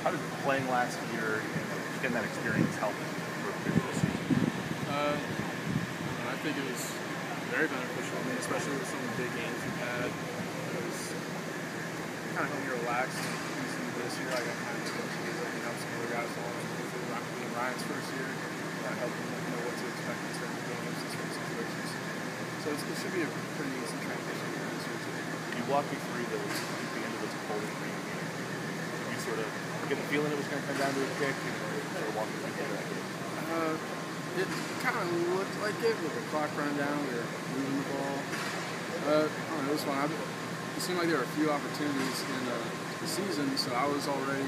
how did playing last year and getting that experience help for this season? I think it was very beneficial. I mean, especially with some of the big games we've had. It was kind of helped me relax. This year, I got kind of some other guys on. Hopefully, Ryan's first year, that helped him know what to expect in certain games and certain situations. So it should be a pretty easy transition this year too. You walked me through the end of the Bowling Green game. You sort of get the feeling it was going to come down to a kick, and sort of walking through that game. It kind of looked like it with the clock running down. We were moving the ball. I don't know, it was fun. It seemed like there were a few opportunities in the season, so I was already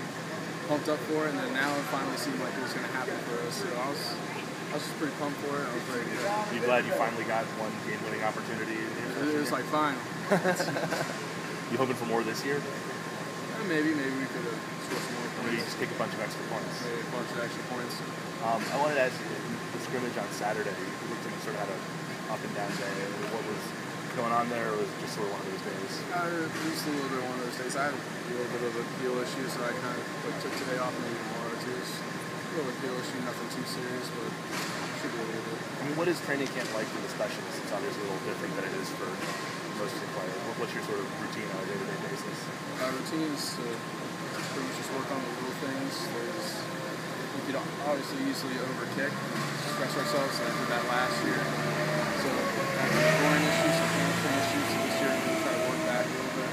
pumped up for it, and then now it finally seemed like it was going to happen for us. So I was just pretty pumped for it. I was ready to go. You glad you finally got one game-winning opportunity? It was like fine. You hoping for more this year? Maybe we could have scored some more points. Maybe just take a bunch of extra points. Maybe a bunch of extra points. I wanted to ask you, the scrimmage on Saturday, you looked like you sort of had an up and down day. What was going on there, or was it just sort of one of those days? It was just a little bit one of those days. I had a little bit of a heel issue, so I kind of took today off, maybe tomorrow too. Just a little heel issue, nothing too serious, but should be a little bit. I mean, what is training camp like for the specialists? It's obviously a little different than it is for most of the players. What's your sort of routine on a day-to-day basis? Routine is to pretty much just work on the little things. We could obviously easily overkick, stress ourselves, and I did that last year. So groin issues, some hamstring issues, so this year we're going to try to work back a little bit,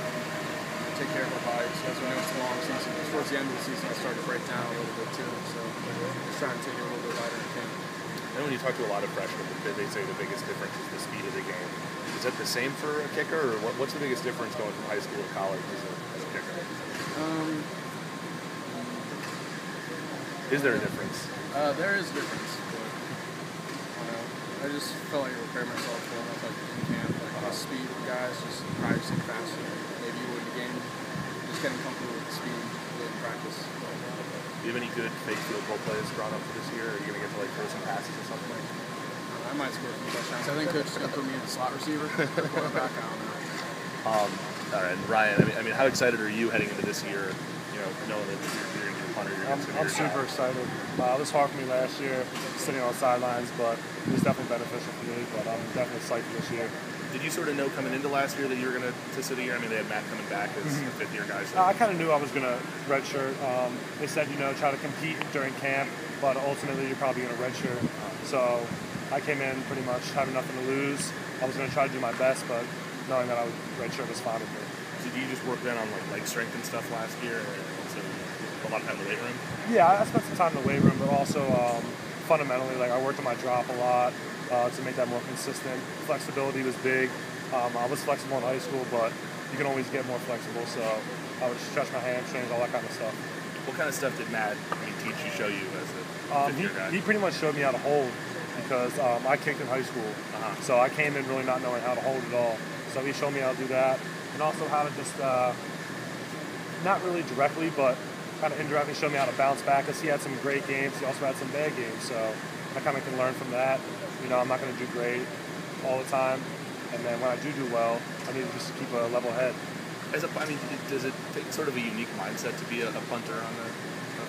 take care of our bodies. As we know, it's a long season. Towards the end of the season, I started to break down a little bit too. So just trying to take it a little bit lighter in camp. And when you talk to a lot of freshmen, they say the biggest difference is the speed of the game. Is that the same for a kicker, or what's the biggest difference going from high school to college as a kicker? Is there a difference? There is a difference, but I just felt like I prepared myself well enough in camp. Like the speed of guys, just practicing faster. Maybe you would in the game, just getting comfortable with the speed in practice. Do you have any good fake field goal plays brought up for this year? Are you going to get to throw some passes or something? I might score some touchdowns. I think Coach is going to put me in the slot receiver. Quarterback, I don't know. All right, and Ryan, I mean, how excited are you heading into this year? You know, knowing that you're going to be a punter, I'm super excited. It was hard for me last year, sitting on the sidelines, but it was definitely beneficial for me. But I'm definitely psyched this year. Did you sort of know coming into last year that you were going to sit here? I mean, they had Matt coming back as a fifth-year guy. So. I kind of knew I was going to redshirt. They said, try to compete during camp, but ultimately you're probably going to redshirt. So I came in pretty much having nothing to lose. I was going to try to do my best, but knowing that I would redshirt was fine with me. So do you just work then on leg strength and stuff last year, and also a lot of time in the weight room? Yeah, I spent some time in the weight room, but also fundamentally, I worked on my drop a lot to make that more consistent. Flexibility was big. I was flexible in high school, but you can always get more flexible, so I would stretch my hamstrings, all that kind of stuff. What kind of stuff did Matt teach you, show you as a fifth-year guy? He pretty much showed me how to hold because I kicked in high school, so I came in really not knowing how to hold at all. So he showed me how to do that, and also how to just, not really directly, but kind of indirectly show me how to bounce back, because he had some great games. He also had some bad games, so I kind of can learn from that. I'm not going to do great all the time, and then when I do well, I need to just keep a level head. Does it take sort of a unique mindset to be a punter on a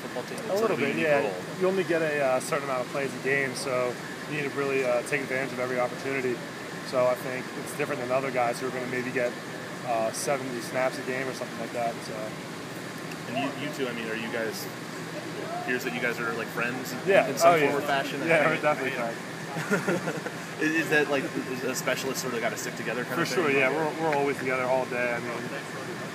football team? A little bit, yeah. Role. You only get a certain amount of plays a game, so you need to really take advantage of every opportunity. So I think it's different than other guys who are going to maybe get 70 snaps a game or something like that. So. And you two, are you guys? Here's that you guys are friends in some form or fashion. Yeah, we're definitely friends. Is that is a specialist sort of got to stick together? For sure, yeah. We're always together all day.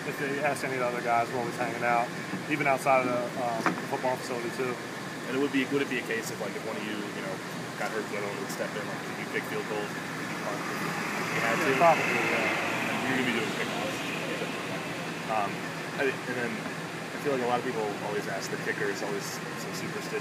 If they ask any of the other guys, we're always hanging out, even outside of the football facility too. And would it be a case of if one of you got hurt, the other one would step in? If you pick field goals, you had to. Probably, yeah. And you're gonna be doing pickoffs. And then I feel like a lot of people always ask the kicker is always so superstitious.